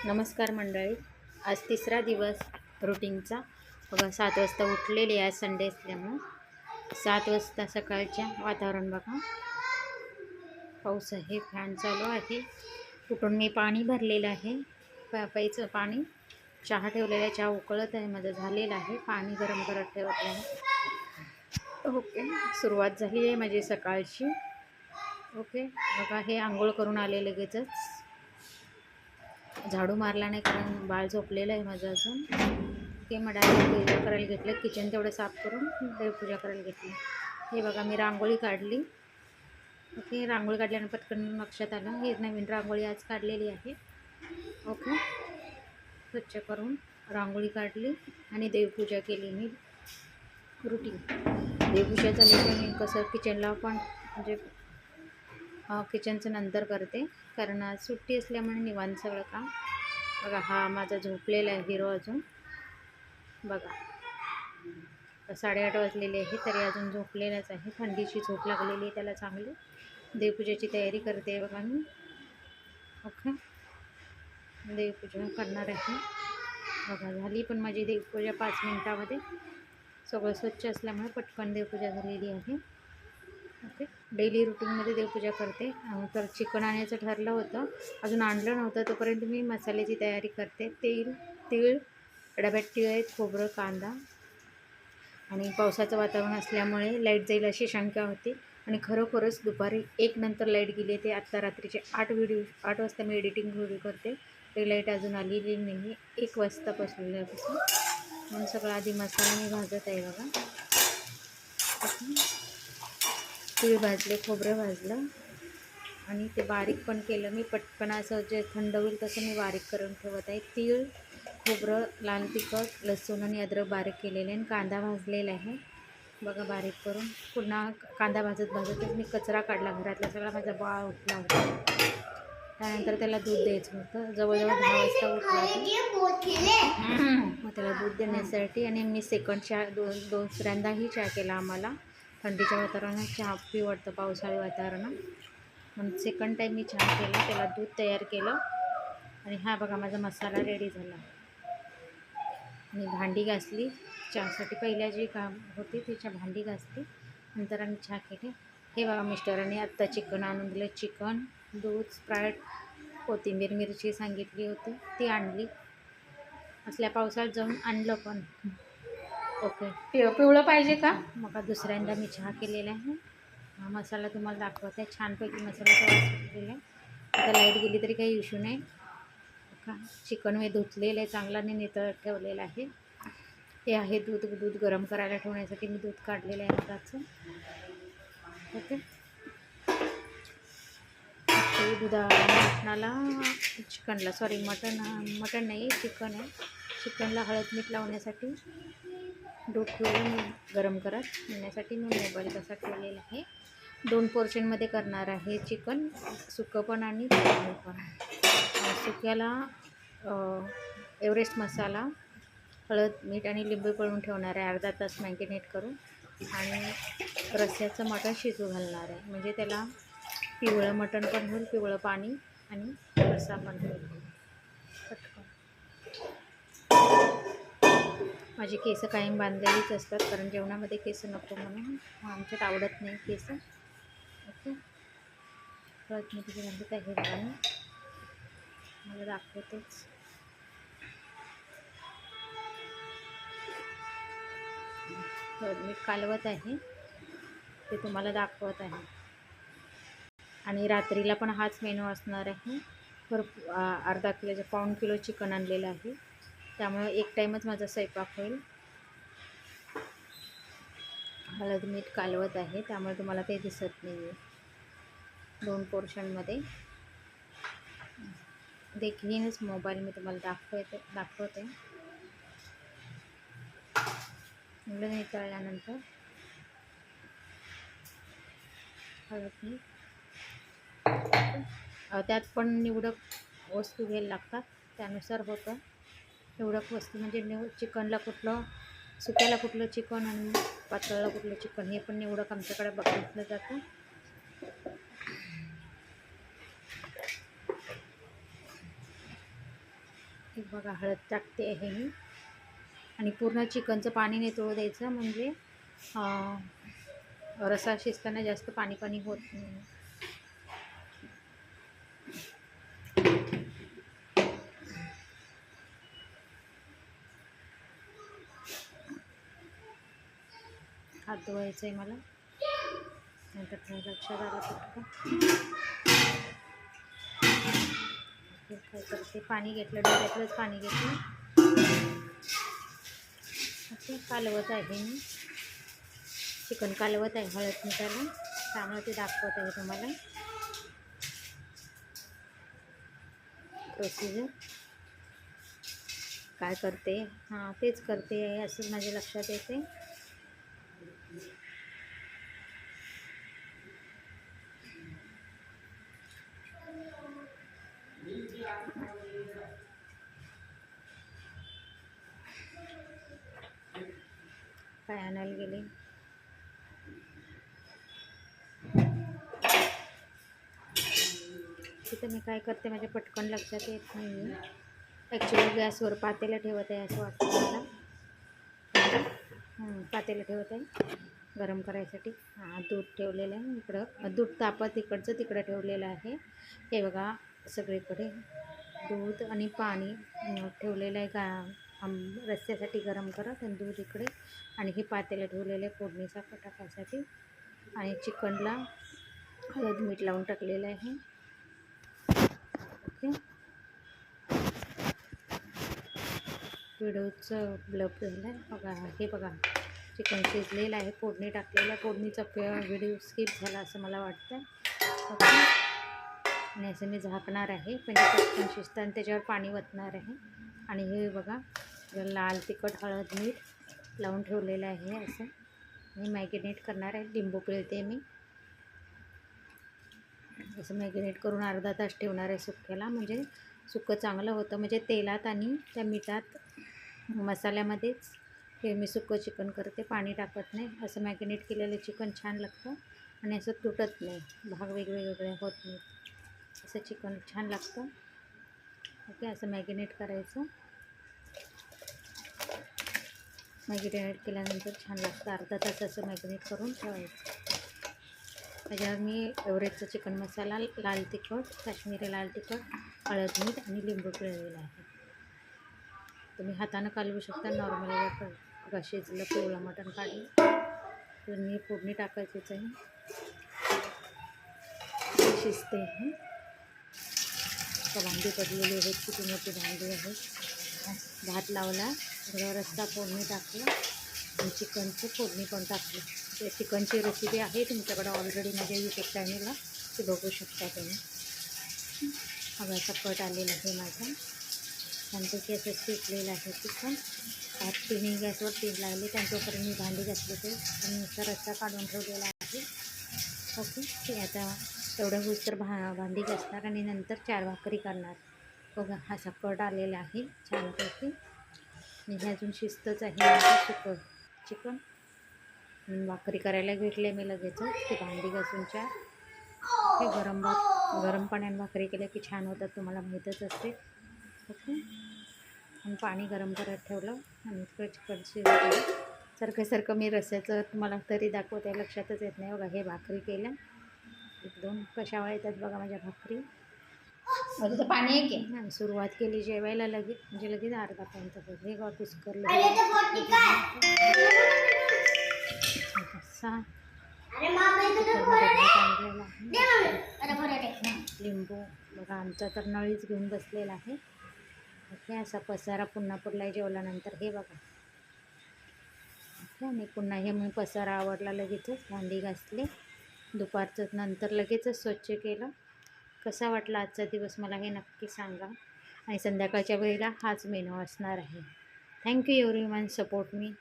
नमस्कार मंडळी. आज तिसरा दिवस रुटीनचा. बघा 7 वाजता उठलेली आहे, आज संडे असल्यामुळं. 7 वाजता सकाळच्या वातावरण बघा, पाऊस आहे, फॅन चालू आहे. कुठून मी पाणी भरलेलं आहे, प्यायचं पाणी. चहा ठेवलेला आहे, चहा उकळत आहे, माझं झालेलं आहे. पाणी गरम करत ठेवत आहे. ओके, सुरुवात झाली आहे माझी सकाळची. ओके बघा, हे आंघोळ करून आले लगेचच. झाडू मारला नाही कारण बाळ झोपलेलं आहे माझं अजून. ते मग डायरेक्ट पूजा करायला घेतलं. किचन तेवढं साफ करून देवपूजा करायला घेतली. हे बघा, मी रांगोळी काढली. ओके, रांगोळी काढल्यानं पटकन लक्षात आलं, हे नवीन रांगोळी आज काढलेली आहे. ओके, स्वच्छ करून रांगोळी काढली आणि देवपूजा केली. मी रुटीन देवपूजा झाली की मी कसं किचनला पण म्हणजे किचनचं नंतर करते, कारण आज सुट्टी असल्यामुळे निवांत सगळं काम. बघा, हा माझा झोपलेला आहे हिरो अजून. बघा, 8:30 वाजलेले आहे तरी अजून झोपलेलाच आहे. थंडीची झोप लागलेली आहे त्याला चांगली. देवपूजेची तयारी करते बघा मी. ओके, देवपूजा करणार आहे. बघा, झाली पण माझी देवपूजा 5 मिनटामध्ये. सगळं स्वच्छ असल्यामुळे पटकन देवपूजा झालेली आहे. ओके, डेली रुटीनमध्ये देवपूजा करते. तर चिकन आणायचं ठरलं होतं, अजून आणलं नव्हतं. तोपर्यंत मी मसाल्याची तयारी करते. तीळ डब्यात तीळ आहेत, खोबरं, कांदा. आणि पावसाचं वातावरण असल्यामुळे लाईट जाईल अशी शंका होती, आणि खरोखरच दुपारी 1 नंतर लाईट गेली. ते आत्ता रात्रीचे 8 वाजता मी एडिटिंग व्हिडिओ करते, ते लाईट अजून आलेली नाही. 1 वाजतापासून म्हणून सगळं आधी मसाला मी भाजत आहे बघा. तीळ भाजले, खोबरं भाजलं आणि ते बारीक पण केलं मी. पटकन असं जे थंड होईल तसं मी बारीक करून ठेवत आहे. तीळ, खोबरं, लाल तिखट, लसूण आणि अद्रक बारीक केलेले, आणि कांदा भाजलेला आहे बघा बारीक करून. पुन्हा कांदा भाजतच मी कचरा काढला घरातला सगळा. माझा बाळ उठला होता, त्यानंतर त्याला दूध द्यायचं होतं. जवळजवळ 10 वाजता उठला होता. मग त्याला दूध देण्यासाठी. आणि मी सेकंड चहा दुसऱ्यांदाही चहा केला. आम्हाला थंडीच्या वातावरणात चहा पिवडतं, पावसाळी वातावरणात, म्हणून सेकंड टाईम मी चहा केला. त्याला दूध तयार केलं. आणि हा बघा, माझा मसाला रेडी झाला. आणि भांडी घासली चहासाठी. पहिल्या जी काम होती तिच्या भांडी घासली, नंतर आम्ही चहा केले. हे बघा, मिस्टरांनी आत्ता चिकन आणून दिलं. चिकन, दूध, स्प्राईट, कोथिंबीर, मिरची सांगितली होती ती आणली. असल्या पावसाळ्यात जाऊन आणलं पण. ओके, पिवळं पाहिजे का? मग दुसऱ्यांदा मी चहा केलेला आहे. हा मसाला तुम्हाला दाखवत आहे. छानपैकी मसाल्याचा वास सुटलेला आहे. आता लाईट गेली तरी काही इश्यू नाही. का चिकन मी धुतलेलं आहे चांगला आणि नितळत ठेवलेलं आहे. हे आहे दूध गरम करायला ठेवण्यासाठी मी दूध काढलेलं आहे दुधाचं. ओके, ते मटणाला चिकनला मटण नाही, चिकन आहे. चिकनला हळद मीठ लावण्यासाठी दूध ठेवलं मी गरम करत घेण्यासाठी. मी मोबाईल कसा ठेवलेला आहे. 2 पोर्शनमध्ये करणार आहे चिकन, सुकं पण आणि तळलेलं पण. सुक्याला एव्हरेस्ट मसाला, हळद, मीठ आणि लिंबू पिळून ठेवणार आहे अर्धा तास मॅरिनेट करून. आणि रस्स्याचं मटण शिजू घालणार आहे, म्हणजे त्याला पिवळं मटण पण होईल, पिवळं पाणी, आणि रस्सा पण होईल. पटकन माझी केस कायम बांधलेलीच असतात, कारण जेवणामध्ये केस नको म्हणून. आमच्यात आवडत नाही केस. ओके, परत मी तिथे घालत आहे पाणी, मला दाखवतेच. मी कालवत आहे, ते तुम्हाला दाखवत आहे. आणि रात्रीला पण हाच मेनू असणार आहे. अर्धा किलोचं, पाऊण किलो चिकन आणलेलं आहे, त्यामुळे 1 टाईमच माझा स्वयंपाक होईल. हळद मीठ कालवत आहे, त्यामुळे तुम्हाला ते दिसत नाही आहे. 2 पोर्शनमध्ये देखीलच मोबाईल मी तुम्हाला दाखवते. एवढं तळल्यानंतर हळद मीठ, त्यात पण निवडक वस्तू घ्यायला लागतात, त्यानुसार होतं. निवडक वस्तू म्हणजे चिकनला कुठलं, सुक्याला कुठलं चिकन आणि पातळला कुठलं चिकन, हे पण निवडक आमच्याकडे बघितलं जातं. हे बघा हळद टाकते आहे मी आणि पूर्ण चिकनचं पाणी निथळू द्यायचं म्हणजे रस्सा शिजताना जास्त पाणी पाणी होत नाही. हात धुवायचं आहे मला, नंतर लक्षात आलं फक्त काय करते. पाणी घेतलं, डोक्यातलंच पाणी घेतलं. ओके, कालवत आहे मी चिकन, कालवत आहे हळद मिठाला, त्यामुळे ते दाखवत आहे तुम्हाला प्रोसिजर काय करते. हां, तेच करते आहे असं माझ्या लक्षात येते. काय आणायला गेले. तिथं मी काय करते माझ्या पटकन लक्षात येत नाही. ॲक्च्युली गॅसवर पातेलं ठेवत आहे असं वाटतं मला. पातेलं ठेवत आहे गरम करायसाठी. हां, दूध ठेवलेलं आहे इकडं, दूध तापत इकडचं तिकडं ठेवलेलं आहे. हे बघा सगळीकडे दूध आणि पाणी ठेवलेलं आहे रस्स्यासाठी गरम करत, आणि दूध इकडे, आणि हे पातेलं ठेवलेलं आहे फोडणीचा टाकायसाठी, आणि चिकनला हळद मीठ लावून टाकलेलं आहे. ओके, व्हिडिओचं ब्लर झालं आहे बघा. हे बघा चिकन शिजलेलं आहे, फोडणी टाकलेलं आहे. फोडणीचा व्हिडिओ स्किप झाला असं मला वाटतं. ओके, आणि असं मी झाकणार आहे म्हणजे पटकन शिजतं आणि त्याच्यावर पाणी वतणार आहे. आणि हे बघा लाल तिखट हळद मीठ लावून ठेवलेलं आहे. असं मी मॅगिनेट करणार आहे. लिंबू पिळते मी, असं मॅगिनेट करून अर्धा तास ठेवणार आहे सुक्याला, म्हणजे सुकं चांगलं होतं. म्हणजे तेलात आणि त्या मिठात मसाल्यामध्येच हे मी सुकं चिकन करते, पाणी टाकत नाही. असं मॅगिनेट केलेलं चिकन छान लागतं आणि असं तुटत नाही, भाग वेगवेगळे होत नाही. असं चिकन छान लागतं. ओके, असं मॅगिनेट करायचं. मॅगिनेट केल्यानंतर छान लागतं. अर्धा तास असं मॅगिनेट करून ठेवायचं. त्याच्यावर मी एव्हरेजचा चिकन मसाला, लाल तिखट, काश्मीरी लाल तिखट, हळद मीठ आणि लिंबू पिळलेला आहे. तुम्ही हातानं कालवू शकता. नॉर्मली बघा शिजलं, पिवळं मटण काढलं तर मी फोडणी टाकायचीच आहे. शिजते आहे. भांडी पडलेली आहेत, किती मोठी भांडी आहे. भात लावला, थोडा रस्सा फोडणी टाकला आणि चिकनचं फोडणी पण टाकली. ते चिकनची रेसिपी आहे तुमच्याकडं ऑलरेडी माझ्या यूट्यूब चॅनलला, ते बघू शकता तुम्ही. हवा असा कट आलेला आहे माझा, छानपैकी असं शिजलेलं आहे चिकन. तिन्ही गॅसवर तेल लागले, त्यांच्यापर्यंत मी भांडी घातली ते आणि नुसता रस्सा काढून ठेवलेला आहे. ओके, ते आता तेवढं होईल तर भांडी घासणार आणि नंतर 4 भाकरी करणार. बघा असा कट आलेला आहे छानपैकी, आणि हे अजून शिजतच आहे सुकं चिकन. भाकरी करायला घेतले मी लगेचच. ते भांडी घासून 4 हे गरम पाण्याने भाकरी केल्या की छान होतात, तुम्हाला माहीतच असते. ओके, आणि पाणी गरम करत ठेवलं आणि चिकन शिजलं. सारखं मी रस्स्याचं तुम्हाला तरी दाखवते, लक्षातच येत नाही. बघा हे भाकरी केल्या, 1-2 कशा येतात बघा माझ्या भाकरी. तर पाणी आहे की आणि सुरुवात केली जेवायला लगेच, म्हणजे लगेच अर्धा पाऊण तास हे वापस करलं. लिंबू बघा आमचा तर नळीच घेऊन बसलेला आहे. ओके, असा पसारा पुन्हा पडला आहे जेवल्यानंतर. हे बघा ओके, आणि पुन्हा हे मी पसारा आवडला, लगेचच भांडी घासली. दुपारचं नंतर लगेचच स्वच्छ केलं. कसा वाटला आजचा दिवस मला हे नक्की सांगा, आणि संध्याकाळच्या वेळेला हाच मेनू असणार आहे. Thank you everyone, support me.